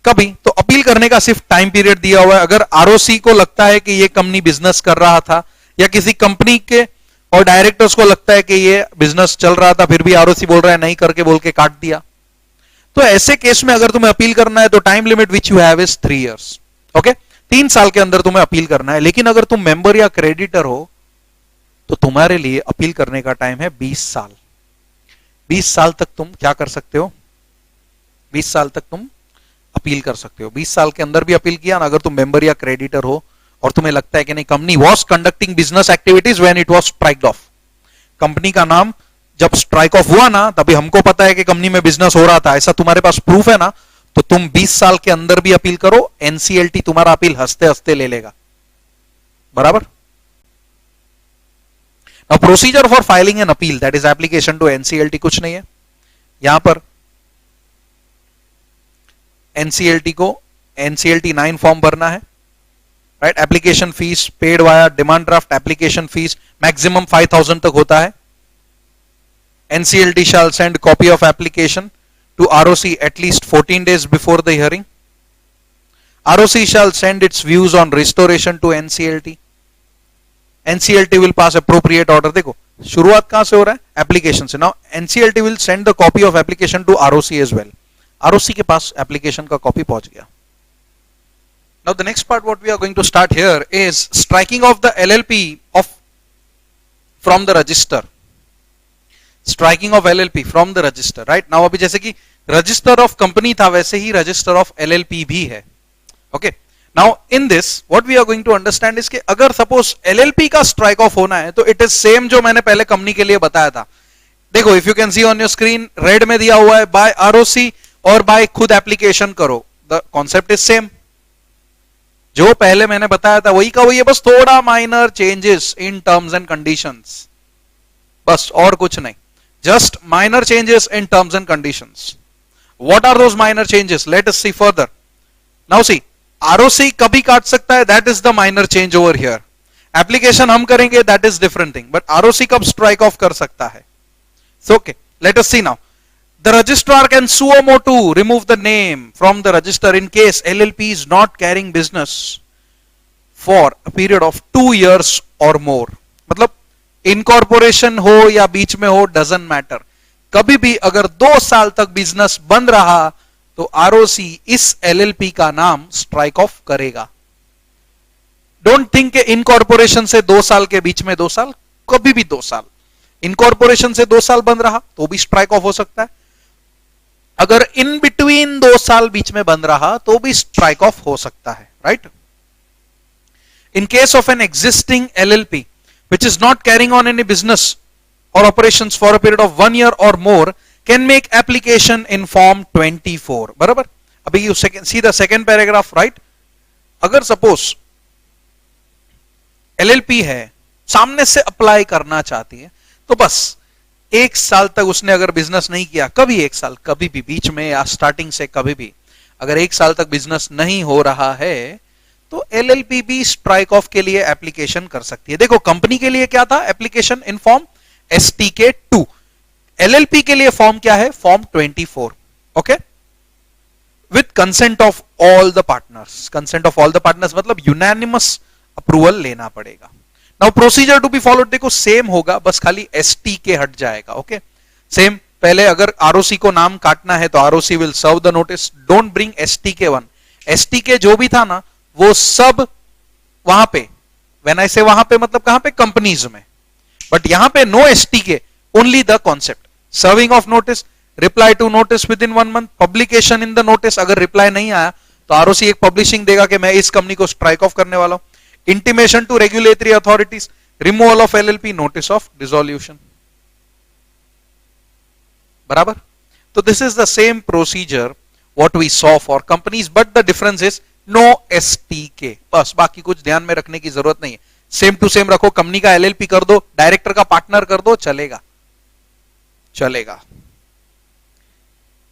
कभी तो अपील करने का सिर्फ टाइम पीरियड दिया हुआ है। अगर आरओसी को लगता है कि ये कंपनी बिजनेस कर रहा था, या किसी कंपनी के और डायरेक्टर्स को लगता है कि ये बिजनेस चल रहा था, फिर भी आरओसी बोल रहा है नहीं करके, बोल के काट दिया, तो ऐसे केस में अगर तुम्हें अपील करना है तो time limit which you have is 3 years. Okay, 3 साल के अंदर तुम्हें अपील करना है। लेकिन अगर तुम मेंबर या क्रेडिटर हो तो तुम्हारे लिए अपील करने का टाइम है 20 साल। 20 साल तक तुम क्या कर सकते हो? 20 साल तक तुम अपील कर सकते हो। 20 साल के अंदर भी अपील किया ना, अगर तुम मेंबर या क्रेडिटर हो और तुम्हें लगता है कि नहीं company was conducting business activities when it was स्ट्राइक्ड of, company का नाम जब स्ट्राइक ऑफ हुआ ना तभी हमको पता है कि कंपनी में बिजनेस हो रहा था, ऐसा तुम्हारे पास प्रूफ है ना, तो तुम 20 साल के अंदर भी अपील करो, एनसीएलटी तुम्हारा अपील हंसते हंसते ले लेगा। बराबर। Now procedure for filing an appeal that is application to NCLT कुछ नहीं है। यहां पर एनसीएलटी को एनसीएलटी 9 फॉर्म भरना है, right. Application fees paid via demand draft, application fees maximum 5000 तक होता है। NCLT shall send copy of application to ROC at least 14 days before the hearing. ROC shall send its views on restoration to NCLT. NCLT will pass appropriate order. देखो शुरुआत कहां से हो रहा है? एप्लीकेशन से। Now NCLT will send the copy of application to ROC as well. ROC के पास application का कॉपी पहुंच गया। Now the next part what we are going to start here is striking of the LLP of from the register. Striking off LLP from the register, right. Now अभी जैसे कि register of company था वैसे ही register of LLP भी है। Okay, now in this what we are going to understand is कि अगर suppose LLP का स्ट्राइक ऑफ होना है तो इट इज सेम जो मैंने पहले कंपनी के लिए बताया था। देखो if you can see on your screen red में दिया हुआ है बाय आरओसी और बाय खुद एप्लीकेशन करो, द कॉन्सेप्ट इज सेम। जो पहले मैंने बताया था वही का वही है, बस थोड़ा minor changes in terms and conditions, बस और कुछ नहीं। Just minor changes in terms and conditions. What are those minor changes? Let us see further. Now see, ROC कभी काट सकता है, that is the minor change over here. Application हम करेंगे, that is different thing. But ROC कब strike off कर सकता है? So okay, let us see now. The registrar can suo motu remove the name from the register in case LLP is not carrying business for a period of 2 years or more. मतलब incorporation हो या बीच में हो doesn't matter, कभी भी अगर 2 साल तक बिजनेस बंद रहा तो आरओसी इस एलएलपी का नाम स्ट्राइक ऑफ करेगा। डोंट थिंक के इनकॉर्पोरेशन से 2 साल के बीच में 2 साल, कभी भी 2 साल, इनकॉर्पोरेशन से 2 साल बंद रहा तो भी स्ट्राइक ऑफ हो सकता है, अगर इन बिटवीन 2 साल बीच में बंद रहा तो भी स्ट्राइक ऑफ हो सकता है, right. In case of an existing LLP which is not carrying on any business or operations for a period of 1 year or more can make application in form 24. बराबर। अभी you see the second paragraph, right? अगर suppose LLP है सामने से apply करना चाहती है तो बस 1 साल तक उसने अगर बिजनेस नहीं किया, कभी 1 साल, कभी भी बीच में या स्टार्टिंग से कभी भी अगर 1 साल तक बिजनेस नहीं हो रहा है तो एलएलपी भी स्ट्राइक ऑफ के लिए एप्लीकेशन कर सकती है। देखो कंपनी के लिए क्या था? Application in form STK2, LLP के लिए फॉर्म क्या है? Form 24। Okay, with consent of all the partners. Consent of all the partners मतलब यूनानिमस अप्रूवल लेना पड़ेगा। Now procedure to be followed देखो सेम होगा, बस खाली STK हट जाएगा। ओके, सेम पहले अगर आरओसी को नाम काटना है तो ROC will serve the notice, don't bring STK1। STK जो भी था ना वो सब वहां पे, व्हेन आई से वहां पे मतलब कहां पे? कंपनीज में, बट यहां पे no STK, only the concept. Serving of notice, reply to notice within 1 month, publication in the notice, अगर रिप्लाई नहीं आया तो आरओसी एक पब्लिशिंग देगा कि मैं इस कंपनी को स्ट्राइक ऑफ करने वाला हूं। Intimation to regulatory authorities, removal of LLP, notice of dissolution. बराबर। तो this is the same procedure what we saw for companies, but the difference is no STK, बस बाकी कुछ ध्यान में रखने की जरूरत नहीं है। सेम टू सेम रखो, कंपनी का एलएलपी कर दो, डायरेक्टर का पार्टनर कर दो, चलेगा चलेगा।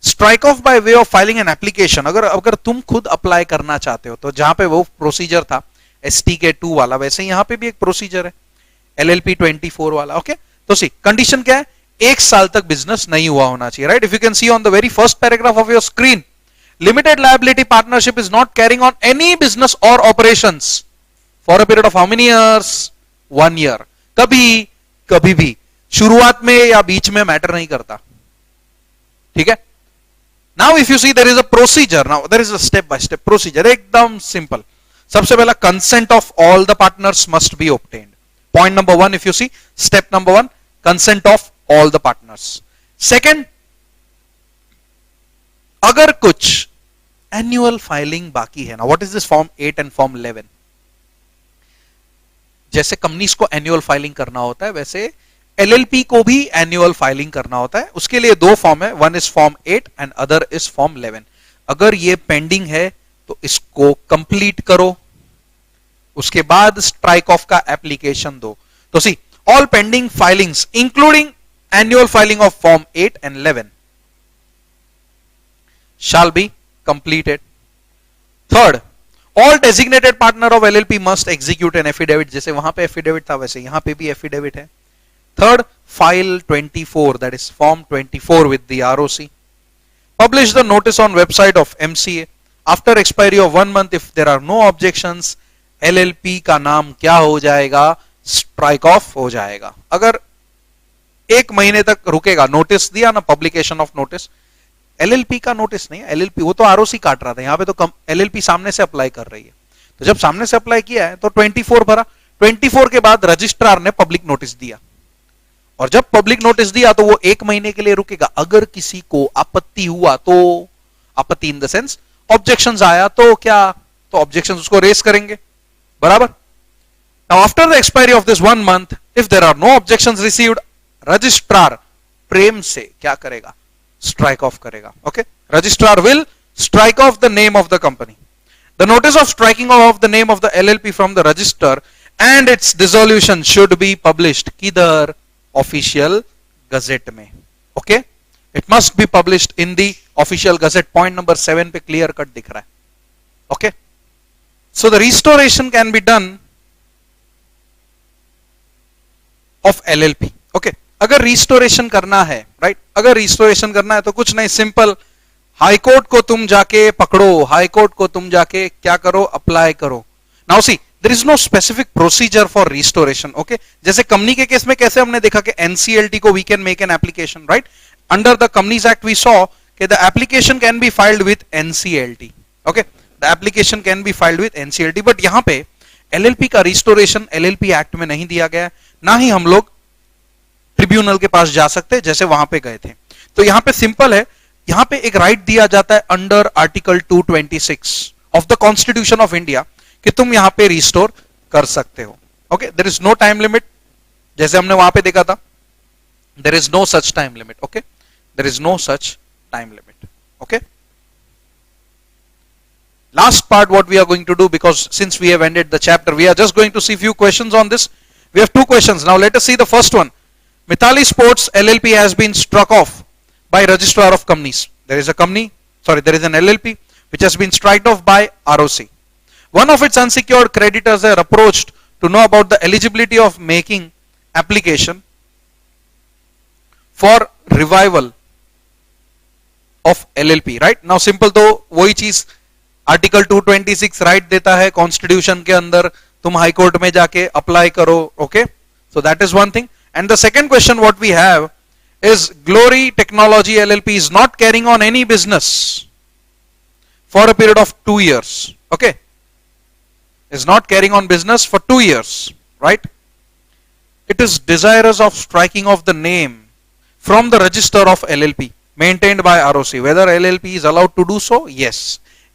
Strike off by way of filing an application, अगर तुम खुद अप्लाई करना चाहते हो तो जहां पे वो प्रोसीजर था STK2 वाला, वैसे यहां पे भी एक प्रोसीजर है LLP 24 वाला। ओके, तो सी कंडीशन क्या है? 1 साल तक बिजनेस नहीं हुआ होना चाहिए, right. If you can see on the very first paragraph of your screen, limited liability partnership is not carrying on any business or operations for a period of how many years? 1 year. कभी भी शुरुआत में या बीच में matter नहीं करता, ठीक है। Now if you see there is a procedure, now there is a step by step procedure, एकदम simple. सबसे पहला consent of all the partners must be obtained. Point number 1, if you see, step number 1, consent of all the partners. Second, अगर कुछ annual filing बाकी है ना, what is this form 8 and form 11? जैसे companies को annual filing करना होता है वैसे एलएलपी को भी एनुअल फाइलिंग करना होता है. उसके लिए दो फॉर्म है, one is form 8 and other is form 11. अगर ये पेंडिंग है तो इसको कंप्लीट करो, उसके बाद स्ट्राइक ऑफ का एप्लीकेशन दो. तो see all pending filings including annual filing of form 8 and 11 shall be completed. Third, all designated partner of LLP must execute an affidavit. जैसे वहां पे affidavit था वैसे यहां पे भी affidavit है. Third, file 24, that is form 24 with the ROC. Publish the notice on website of MCA. After expiry of 1 month, if there are no objections, LLP का नाम क्या हो जाएगा? Strike off हो जाएगा. अगर एक महीने तक रुकेगा, नोटिस दिया ना, पब्लिकेशन ऑफ नोटिस, एलएलपी का नोटिस नहीं, एलएलपी वो तो आरओसी काट रहा था, यहां पे तो एलएलपी सामने से अप्लाई कर रही है. तो जब सामने से अप्लाई किया है तो 24 भरा, 24 के बाद रजिस्ट्रार ने पब्लिक नोटिस दिया, और जब पब्लिक नोटिस दिया तो वो एक महीने के लिए रुकेगा. अगर किसी को आपत्ति हुआ तो, आपत्ति इन द सेंस ऑब्जेक्शंस आया तो क्या, तो ऑब्जेक्शंस उसको रेस करेंगे, बराबर. Now after the expiry of this 1 month, if there are no objections received, registrar प्रेम से क्या करेगा? Strike off करेगा. Okay, registrar will strike off the name of the company. The notice of striking off the name of the LLP from the register and its dissolution should be published. किधर? Official Gazette में. Okay, it must be published in the official Gazette. Point number 7 पे clear cut दिख रहा है. Okay, so the restoration can be done of LLP. Okay, अगर restoration करना है, right, अगर रिस्टोरेशन करना है तो कुछ नहीं, सिंपल, हाई कोर्ट को तुम जाके पकड़ो, हाई कोर्ट को तुम जाके क्या करो? अप्लाई करो. Now see there is no specific procedure for restoration. Okay, जैसे कंपनी के केस में कैसे हमने देखा कि एनसीएलटी को we can make an application, right, under the companies act we saw कि the application can be filed with NCLT. Okay, the application can be filed with NCLT, but यहां पे एलएलपी का रिस्टोरेशन एलएलपी एक्ट में नहीं दिया गया, ना ही हम लोग ट्रिब्यूनल के पास जा सकते जैसे वहां पे गए थे. तो यहां पे सिंपल है, यहां पे एक राइट दिया जाता है under article 226 of the constitution of India कि तुम यहां पे रिस्टोर कर सकते हो. Okay, there is no time limit, जैसे हमने वहां पे देखा था, there is no such time limit. Okay, there is no such time limit. Okay, last part what we are going to do, because since we have ended the chapter, we are just going to see few questions on this. We have two questions. Now let us see the first one. Mithali Sports LLP has been struck off by registrar of companies. There is a company, sorry, there is an LLP which has been struck off by ROC. One of its unsecured creditors are approached to know about the eligibility of making application for revival of LLP. Right now, simple तो वही चीज article 226 right देता है constitution के अंदर, तुम high court में जाके अप्लाई करो. Okay, so that is one thing. And the second question what we have is Glory Technology LLP is not carrying on any business for a period of 2 years. Okay, is not carrying on business for 2 years, right? It is desirous of striking off the name from the register of LLP maintained by ROC. Whether LLP is allowed to do so? Yes,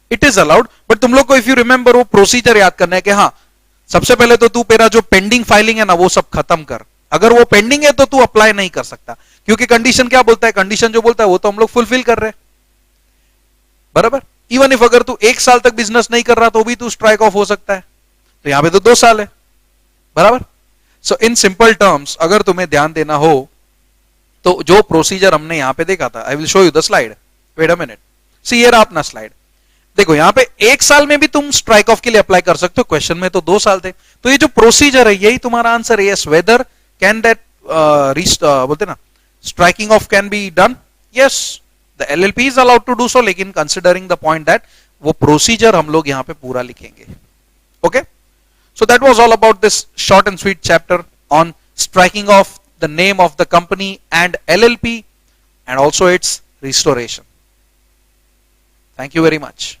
it is allowed. But तुम लोग को if you remember वो procedure याद करना है कि हाँ, सबसे पहले तो तू मेरा जो पेंडिंग फाइलिंग है ना वो सब खत्म कर. अगर वो पेंडिंग है तो तू अप्लाई नहीं कर सकता, क्योंकि कंडीशन क्या बोलता है, कंडीशन जो बोलता है वो तो हम लोग फुलफिल कर रहे हैं, बराबर. इवन इफ अगर तू 1 साल तक बिजनेस नहीं कर रहा तो भी तू स्ट्राइक ऑफ हो सकता है, तो यहां पे तो 2 साल है, बराबर. सो इन सिंपल टर्म्स अगर तुम्हें ध्यान देना हो तो जो प्रोसीजर हमने यहां पे देखा था, I will show you the slide, wait a minute, see here अपना स्लाइड देखो. यहां पे 1 साल में भी तुम स्ट्राइक ऑफ के लिए अप्लाई कर सकते हो, क्वेश्चन में तो 2 साल थे. तो ये जो प्रोसीजर है यही तुम्हारा आंसर है. यस, वेदर can that बोलते ना striking off can be done? Yes, the LLP is allowed to do so, लेकिन considering the point that वो procedure हम लोग यहाँ पे पूरा लिखेंगे. Okay, so that was all about this short and sweet chapter on striking off the name of the company and LLP and also its restoration. Thank you very much.